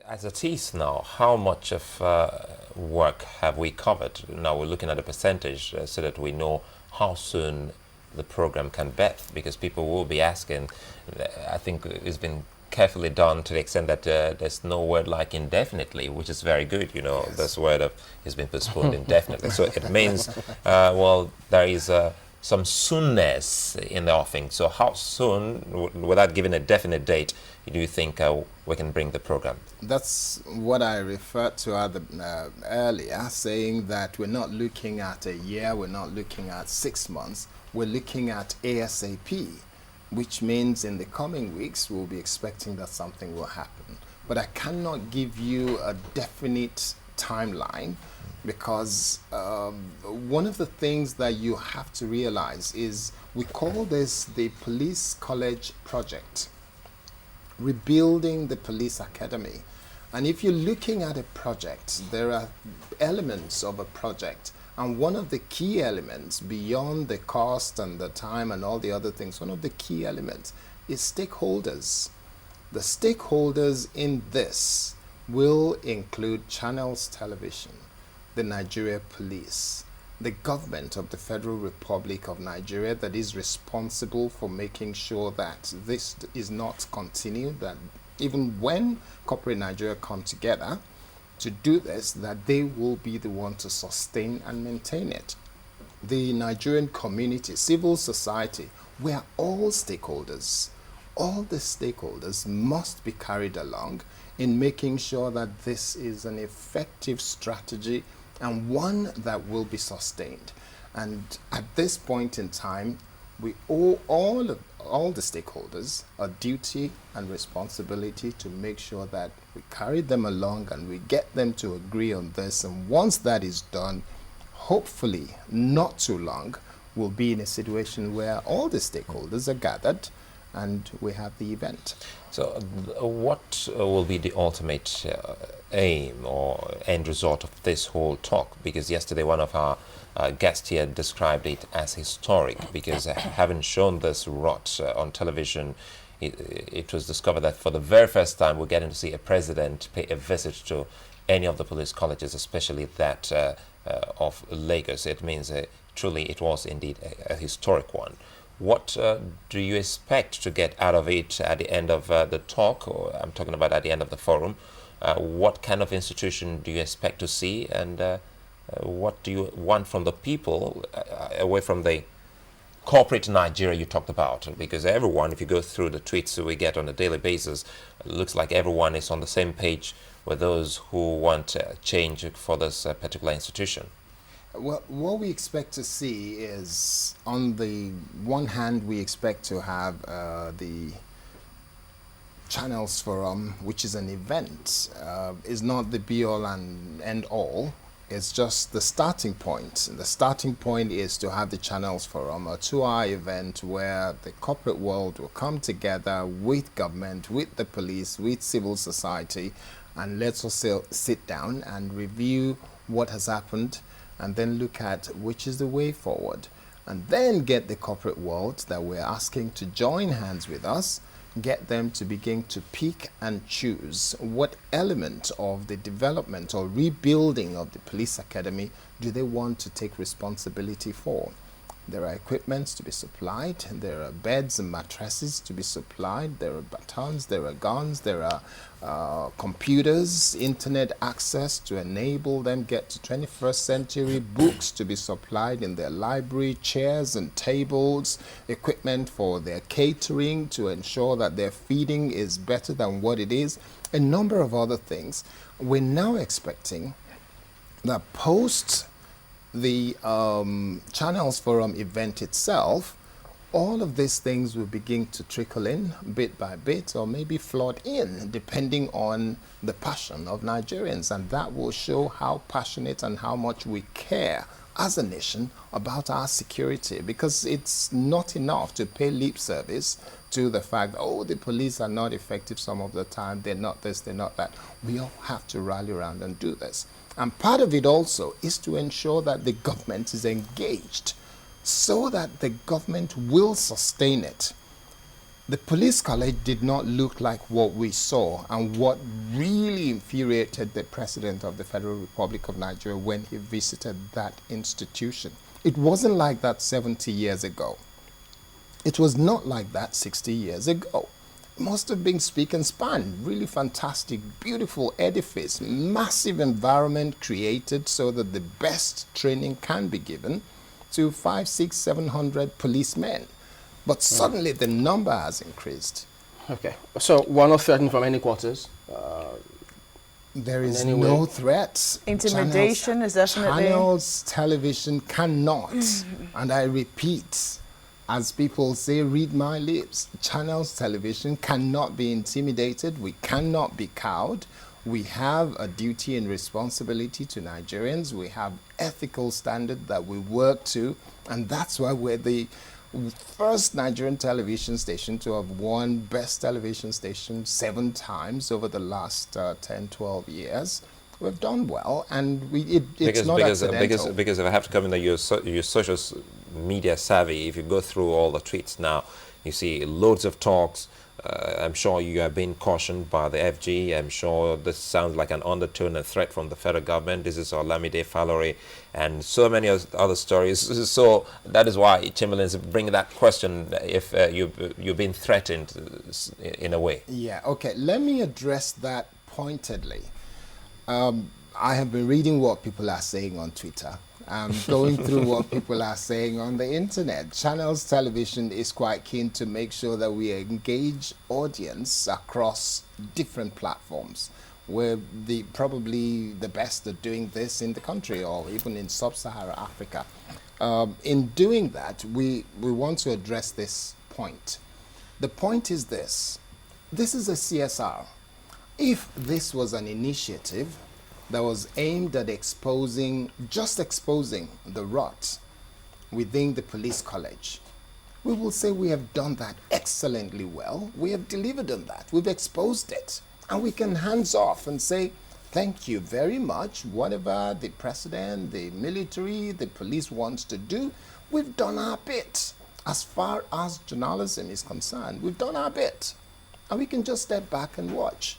as it is now, how much of work have we covered? Now we're looking at a percentage so that we know how soon the program can birth, because people will be asking. I think it's been carefully done to the extent that there's no word like indefinitely, which is very good. You know, this word of has been postponed indefinitely. So it means, well, there is some soonness in the offing. So how soon, without giving a definite date, do you think we can bring the program? That's what I referred to earlier, saying that we're not looking at a year, we're not looking at 6 months, we're looking at ASAP, which means in the coming weeks we'll be expecting that something will happen. But I cannot give you a definite timeline, because one of the things that you have to realize is we call this the Police College Project, rebuilding the police academy. And if you're looking at a project, there are elements of a project, and one of the key elements, beyond the cost and the time and all the other things, one of the key elements is stakeholders. The stakeholders in this will include Channels Television, the Nigeria Police, the government of the Federal Republic of Nigeria, that is responsible for making sure that this is not continued, that even when corporate Nigeria come together to do this, that they will be the one to sustain and maintain it. The Nigerian community, civil society, we are all stakeholders. All the stakeholders must be carried along in making sure that this is an effective strategy and one that will be sustained. And at this point in time, we owe all the stakeholders a duty and responsibility to make sure that we carry them along and we get them to agree on this. And once that is done, hopefully not too long, we'll be in a situation where all the stakeholders are gathered and we have the event. So what will be the ultimate aim or end result of this whole talk? Because yesterday one of our guests here described it as historic, because having shown this rot on television, it was discovered that for the very first time we're getting to see a president pay a visit to any of the police colleges, especially that of Lagos. It means truly it was indeed a historic one. What do you expect to get out of it at the end of the talk, or I'm talking about at the end of the forum? What kind of institution do you expect to see, and what do you want from the people away from the corporate Nigeria you talked about? Because everyone, if you go through the tweets we get on a daily basis, it looks like everyone is on the same page with those who want change for this particular institution. Well, what we expect to see is, on the one hand, we expect to have the Channels Forum, which is an event, is not the be-all and end-all. It's just the starting point. The starting point is to have the Channels Forum, a 2-hour event where the corporate world will come together with government, with the police, with civil society, and let's also sit down and review what has happened, and then look at which is the way forward, and then get the corporate world that we're asking to join hands with us, get them to begin to pick and choose what element of the development or rebuilding of the police academy do they want to take responsibility for. There are equipments to be supplied, there are beds and mattresses to be supplied, there are batons, there are guns, there are computers, internet access to enable them get to 21st century, books to be supplied in their library, chairs and tables, equipment for their catering to ensure that their feeding is better than what it is, a number of other things. We're now expecting that post the Channels Forum event itself, all of these things will begin to trickle in bit by bit, or maybe flood in, depending on the passion of Nigerians. And that will show how passionate and how much we care as a nation about our security, because it's not enough to pay lip service to the fact, oh, the police are not effective some of the time, they're not this, they're not that. We all have to rally around and do this. And part of it also is to ensure that the government is engaged so that the government will sustain it. The police college did not look like what we saw, and what really infuriated the President of the Federal Republic of Nigeria when he visited that institution. It wasn't like that 70 years ago. It was not like that 60 years ago. It must have been speak and span. Really fantastic, beautiful edifice, massive environment created so that the best training can be given to 500, 600, 700 policemen. But suddenly the number has increased. Okay. So we're not threatened from any quarters? There is any no way? threats. Intimidation is definitely... Channels television cannot, and I repeat, as people say, read my lips, Channels television cannot be intimidated. We cannot be cowed. We have a duty and responsibility to Nigerians. We have ethical standards that we work to, and that's why we're the first Nigerian television station to have won Best Television Station 7 times over the last 10, 12 years. We've done well, and it's not accidental. Because if I have to come in, your social media savvy, if you go through all the tweets now, you see loads of talks. I'm sure you have been cautioned by the FG. I'm sure this sounds like an undertone, a threat from the federal government. This is Olamide Falore and so many other stories. So that is why Chamberlain's bring that question, if you've been threatened in a way. Yeah, okay. Let me address that pointedly. I have been reading what people are saying on Twitter. I'm going through what people are saying on the internet. Channels Television is quite keen to make sure that we engage audience across different platforms. We're probably the best at doing this in the country, or even in sub-Saharan Africa. In doing that, we want to address this point. The point is this. This is a CSR. If this was an initiative that was aimed at just exposing the rot within the police college, we will say we have done that excellently well. We have delivered on that. We've exposed it. And we can hands off and say, thank you very much. Whatever the president, the military, the police wants to do, we've done our bit. As far as journalism is concerned, we've done our bit. And we can just step back and watch.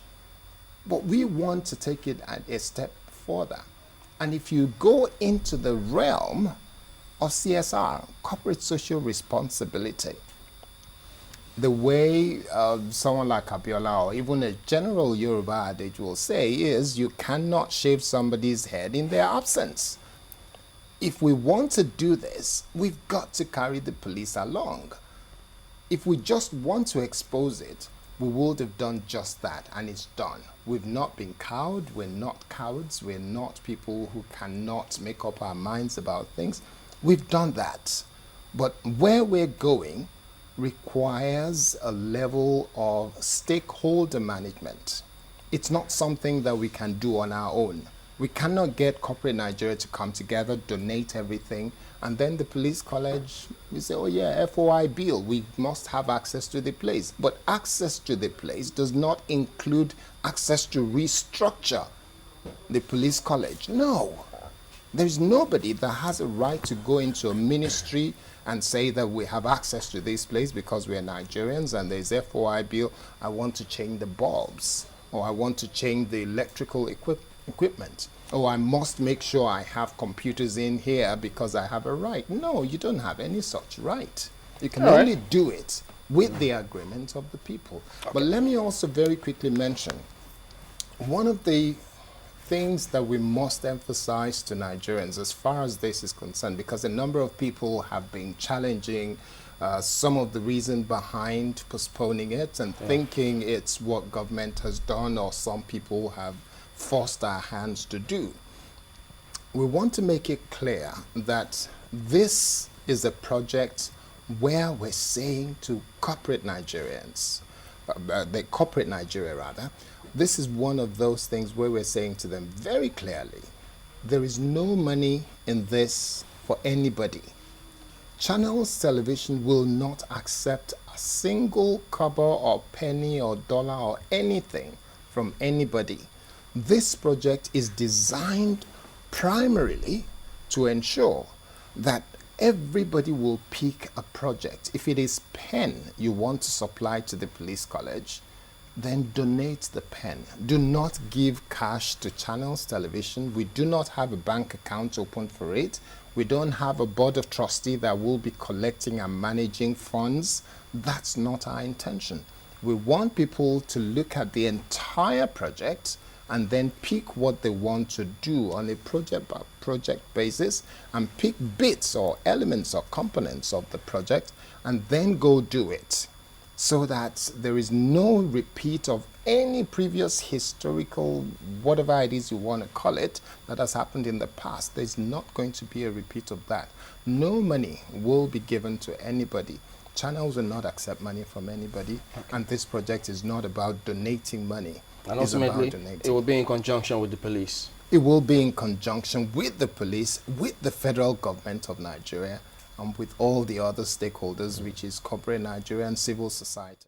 But we want to take it a step further. And if you go into the realm of CSR, corporate social responsibility, the way someone like Abiola or even a general Yoruba adage will say is, you cannot shave somebody's head in their absence. If we want to do this, we've got to carry the police along. If we just want to expose it, we would have done just that, and it's done. We've not been cowed. We're not cowards. We're not people who cannot make up our minds about things. We've done that. But where we're going requires a level of stakeholder management. It's not something that we can do on our own. We cannot get corporate Nigeria to come together, donate everything, and then the police college, we say, oh yeah, FOI bill, we must have access to the place. But access to the place does not include access to restructure the police college. No. There's nobody that has a right to go into a ministry and say that we have access to this place because we are Nigerians and there's FOI bill, I want to change the bulbs, or I want to change the electrical equipment. Oh, I must make sure I have computers in here because I have a right. No, you don't have any such right. You can only do it with the agreement of the people. Okay. But let me also very quickly mention one of the things that we must emphasize to Nigerians as far as this is concerned, because a number of people have been challenging some of the reason behind postponing it and thinking it's what government has done or some people have forced our hands to do. We want to make it clear that this is a project where we're saying to corporate Nigerians, the corporate Nigeria rather, this is one of those things where we're saying to them very clearly, there is no money in this for anybody. Channels Television will not accept a single kobo or penny or dollar or anything from anybody. This project is designed primarily to ensure that everybody will pick a project. If it is pen you want to supply to the police college, then donate the pen. Do not give cash to Channels Television. We do not have a bank account open for it. We don't have a board of trustees that will be collecting and managing funds. That's not our intention. We want people to look at the entire project and then pick what they want to do on a project by project basis and pick bits or elements or components of the project and then go do it, so that there is no repeat of any previous historical, whatever it is you want to call it, that has happened in the past. There's not going to be a repeat of that. No money will be given to anybody. Channels will not accept money from anybody, and this project is not about donating money. And ultimately, it will be in conjunction with the police. It will be in conjunction with the police, with the federal government of Nigeria, and with all the other stakeholders, which is corporate Nigeria and civil society.